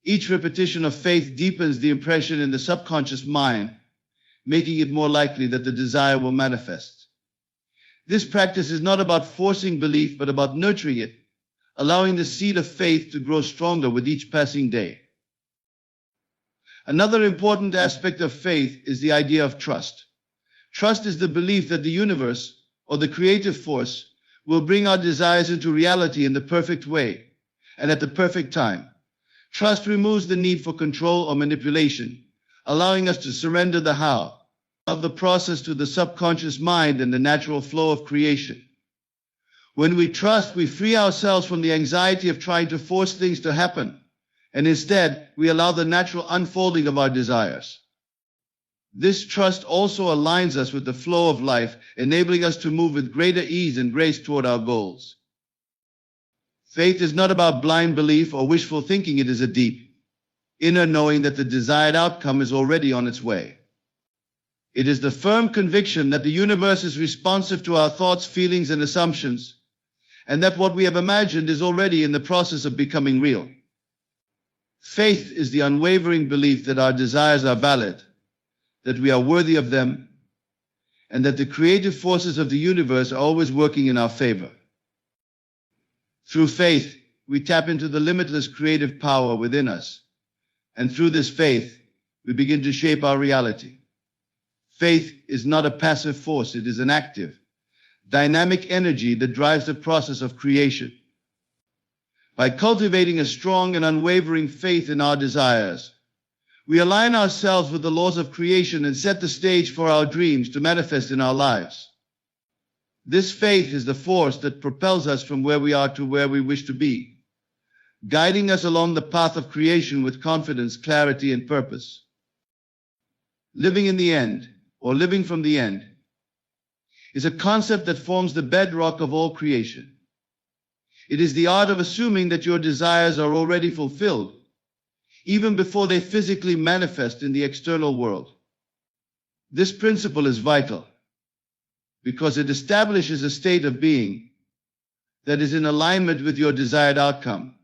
Each repetition of faith deepens the impression in the subconscious mind, making it more likely that the desire will manifest. This practice is not about forcing belief, but about nurturing it, allowing the seed of faith to grow stronger with each passing day. Another important aspect of faith is the idea of trust. Trust is the belief that the universe, or the creative force, will bring our desires into reality in the perfect way and at the perfect time. Trust removes the need for control or manipulation, allowing us to surrender the how of the process to the subconscious mind and the natural flow of creation. When we trust, we free ourselves from the anxiety of trying to force things to happen, and instead, we allow the natural unfolding of our desires. This trust also aligns us with the flow of life, enabling us to move with greater ease and grace toward our goals. Faith is not about blind belief or wishful thinking. It is a deep, inner knowing that the desired outcome is already on its way. It is the firm conviction that the universe is responsive to our thoughts, feelings, and assumptions, and that what we have imagined is already in the process of becoming real. Faith is the unwavering belief that our desires are valid, that we are worthy of them, and that the creative forces of the universe are always working in our favor. Through faith, we tap into the limitless creative power within us, and through this faith, we begin to shape our reality. Faith is not a passive force, it is an active, dynamic energy that drives the process of creation. By cultivating a strong and unwavering faith in our desires, we align ourselves with the laws of creation and set the stage for our dreams to manifest in our lives. This faith is the force that propels us from where we are to where we wish to be, guiding us along the path of creation with confidence, clarity, and purpose. Living in the end, or living from the end, is a concept that forms the bedrock of all creation. It is the art of assuming that your desires are already fulfilled, even before they physically manifest in the external world. This principle is vital. because it establishes a state of being that is in alignment with your desired outcome,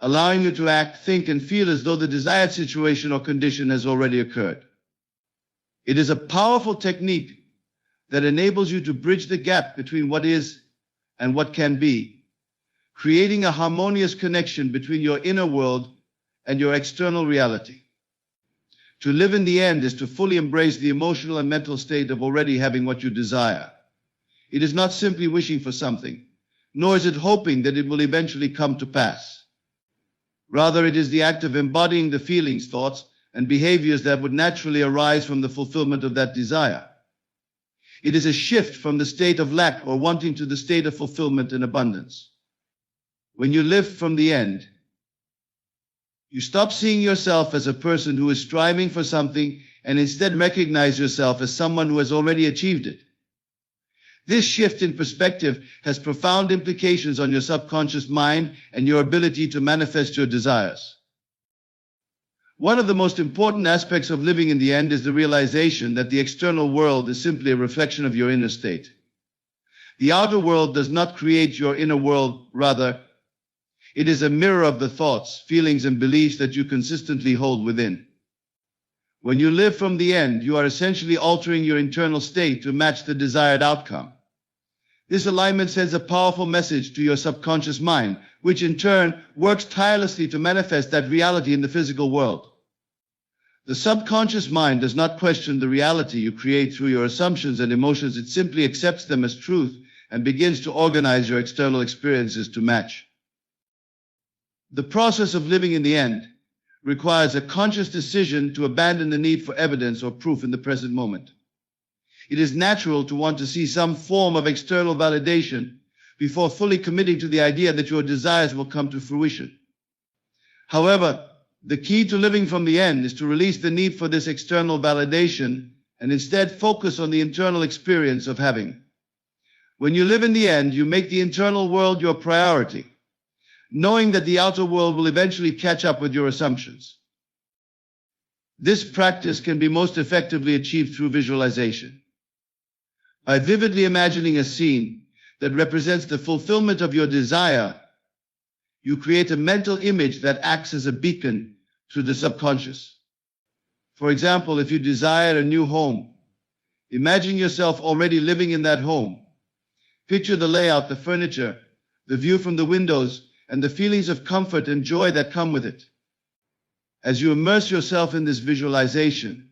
allowing you to act, think, and feel as though the desired situation or condition has already occurred. It is a powerful technique that enables you to bridge the gap between what is and what can be, creating a harmonious connection between your inner world and your external reality. To live in the end is to fully embrace the emotional and mental state of already having what you desire. It is not simply wishing for something, nor is it hoping that it will eventually come to pass. Rather, it is the act of embodying the feelings, thoughts, and behaviors that would naturally arise from the fulfillment of that desire. It is a shift from the state of lack or wanting to the state of fulfillment and abundance. When you live from the end, you stop seeing yourself as a person who is striving for something and instead recognize yourself as someone who has already achieved it. This shift in perspective has profound implications on your subconscious mind and your ability to manifest your desires. One of the most important aspects of living in the end is the realization that the external world is simply a reflection of your inner state. The outer world does not create your inner world, rather, it is a mirror of the thoughts, feelings, and beliefs that you consistently hold within. When you live from the end, you are essentially altering your internal state to match the desired outcome. This alignment sends a powerful message to your subconscious mind, which in turn works tirelessly to manifest that reality in the physical world. The subconscious mind does not question the reality you create through your assumptions and emotions. It simply accepts them as truth and begins to organize your external experiences to match. The process of living in the end requires a conscious decision to abandon the need for evidence or proof in the present moment. It is natural to want to see some form of external validation before fully committing to the idea that your desires will come to fruition. However, the key to living from the end is to release the need for this external validation and instead focus on the internal experience of having. When you live in the end, you make the internal world your priority, knowing that the outer world will eventually catch up with your assumptions. This practice can be most effectively achieved through visualization. By vividly imagining a scene that represents the fulfillment of your desire, you create a mental image that acts as a beacon to the subconscious. For example, if you desire a new home, imagine yourself already living in that home. Picture the layout, the furniture, the view from the windows, and the feelings of comfort and joy that come with it. As you immerse yourself in this visualization,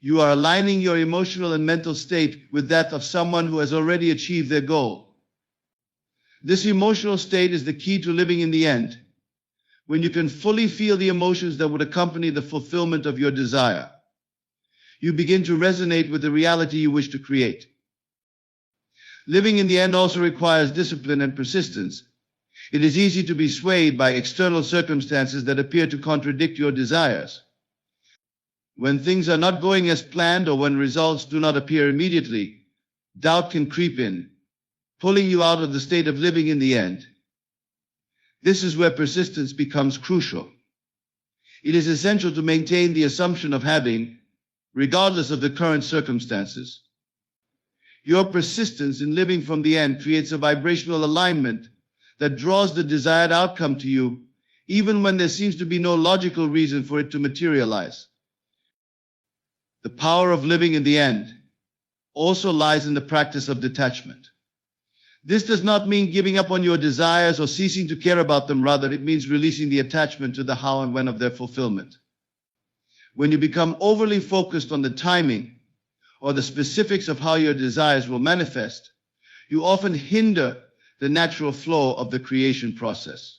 you are aligning your emotional and mental state with that of someone who has already achieved their goal. This emotional state is the key to living in the end, when you can fully feel the emotions that would accompany the fulfillment of your desire. You begin to resonate with the reality you wish to create. Living in the end also requires discipline and persistence. It is easy to be swayed by external circumstances that appear to contradict your desires. When things are not going as planned or when results do not appear immediately, doubt can creep in, pulling you out of the state of living in the end. This is where persistence becomes crucial. It is essential to maintain the assumption of having, regardless of the current circumstances. Your persistence in living from the end creates a vibrational alignment that draws the desired outcome to you, even when there seems to be no logical reason for it to materialize. The power of living in the end also lies in the practice of detachment. This does not mean giving up on your desires or ceasing to care about them. Rather, it means releasing the attachment to the how and when of their fulfillment. When you become overly focused on the timing or the specifics of how your desires will manifest, you often hinder the natural flow of the creation process.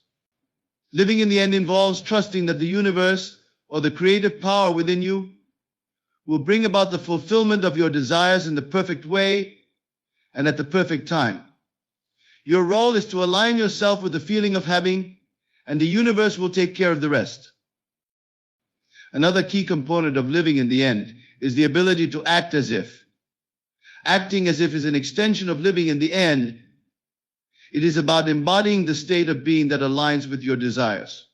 Living in the end involves trusting that the universe or the creative power within you will bring about the fulfillment of your desires in the perfect way and at the perfect time. Your role is to align yourself with the feeling of having, and the universe will take care of the rest. Another key component of living in the end is the ability to act as if. Acting as if is an extension of living in the end. It is about embodying the state of being that aligns with your desires.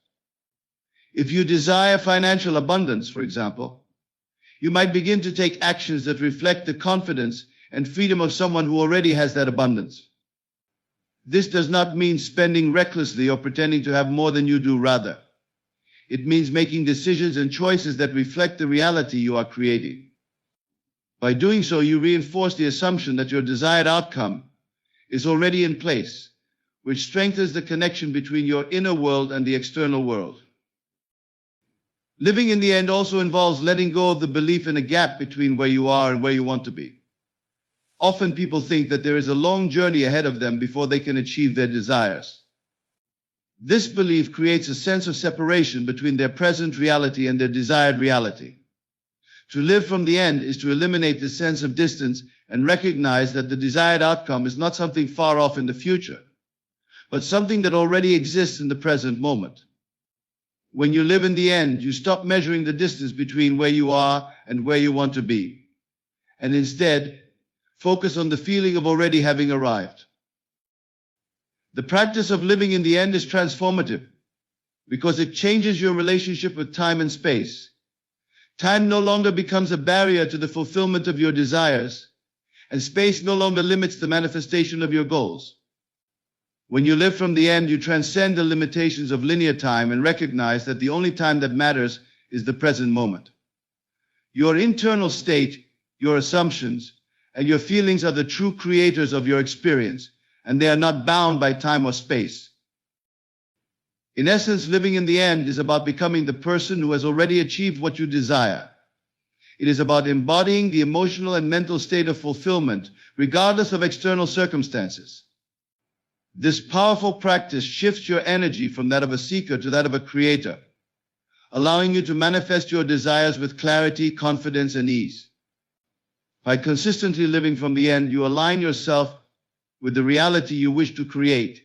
If you desire financial abundance, for example, you might begin to take actions that reflect the confidence and freedom of someone who already has that abundance. This does not mean spending recklessly or pretending to have more than you do, rather. It means making decisions and choices that reflect the reality you are creating. By doing so, you reinforce the assumption that your desired outcome is already in place, which strengthens the connection between your inner world and the external world. Living in the end also involves letting go of the belief in a gap between where you are and where you want to be. Often people think that there is a long journey ahead of them before they can achieve their desires. This belief creates a sense of separation between their present reality and their desired reality. To live from the end is to eliminate this sense of distance and recognize that the desired outcome is not something far off in the future, but something that already exists in the present moment. When you live in the end, you stop measuring the distance between where you are and where you want to be, and instead focus on the feeling of already having arrived. The practice of living in the end is transformative because it changes your relationship with time and space. Time no longer becomes a barrier to the fulfillment of your desires, and space no longer limits the manifestation of your goals. When you live from the end, you transcend the limitations of linear time and recognize that the only time that matters is the present moment. Your internal state, your assumptions, and your feelings are the true creators of your experience, and they are not bound by time or space. In essence, living in the end is about becoming the person who has already achieved what you desire. It is about embodying the emotional and mental state of fulfillment, regardless of external circumstances. This powerful practice shifts your energy from that of a seeker to that of a creator, allowing you to manifest your desires with clarity, confidence, and ease. By consistently living from the end, you align yourself with the reality you wish to create,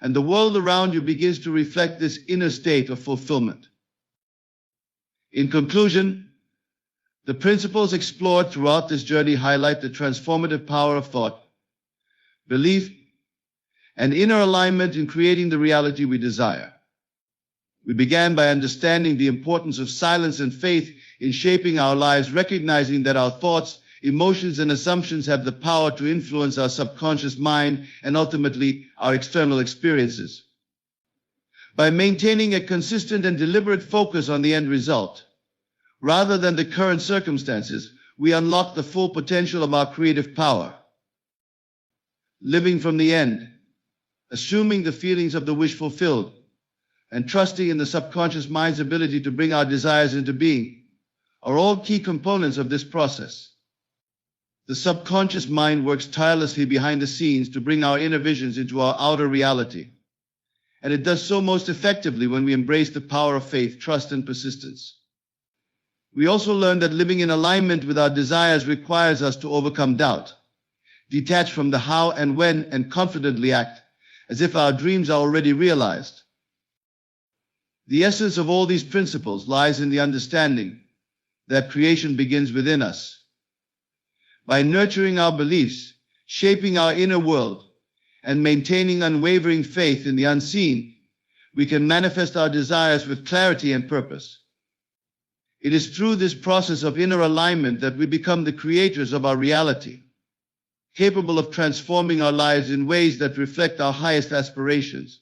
and the world around you begins to reflect this inner state of fulfillment. In conclusion, the principles explored throughout this journey highlight the transformative power of thought, belief, and inner alignment in creating the reality we desire. We began by understanding the importance of silence and faith in shaping our lives, recognizing that our thoughts, emotions, and assumptions have the power to influence our subconscious mind and ultimately our external experiences. By maintaining a consistent and deliberate focus on the end result, rather than the current circumstances, we unlock the full potential of our creative power. Living from the end, assuming the feelings of the wish fulfilled, and trusting in the subconscious mind's ability to bring our desires into being, are all key components of this process. The subconscious mind works tirelessly behind the scenes to bring our inner visions into our outer reality, and it does so most effectively when we embrace the power of faith, trust, and persistence. We also learn that living in alignment with our desires requires us to overcome doubt, detach from the how and when, and confidently act as if our dreams are already realized. The essence of all these principles lies in the understanding that creation begins within us. By nurturing our beliefs, shaping our inner world, and maintaining unwavering faith in the unseen, we can manifest our desires with clarity and purpose. It is through this process of inner alignment that we become the creators of our reality, capable of transforming our lives in ways that reflect our highest aspirations.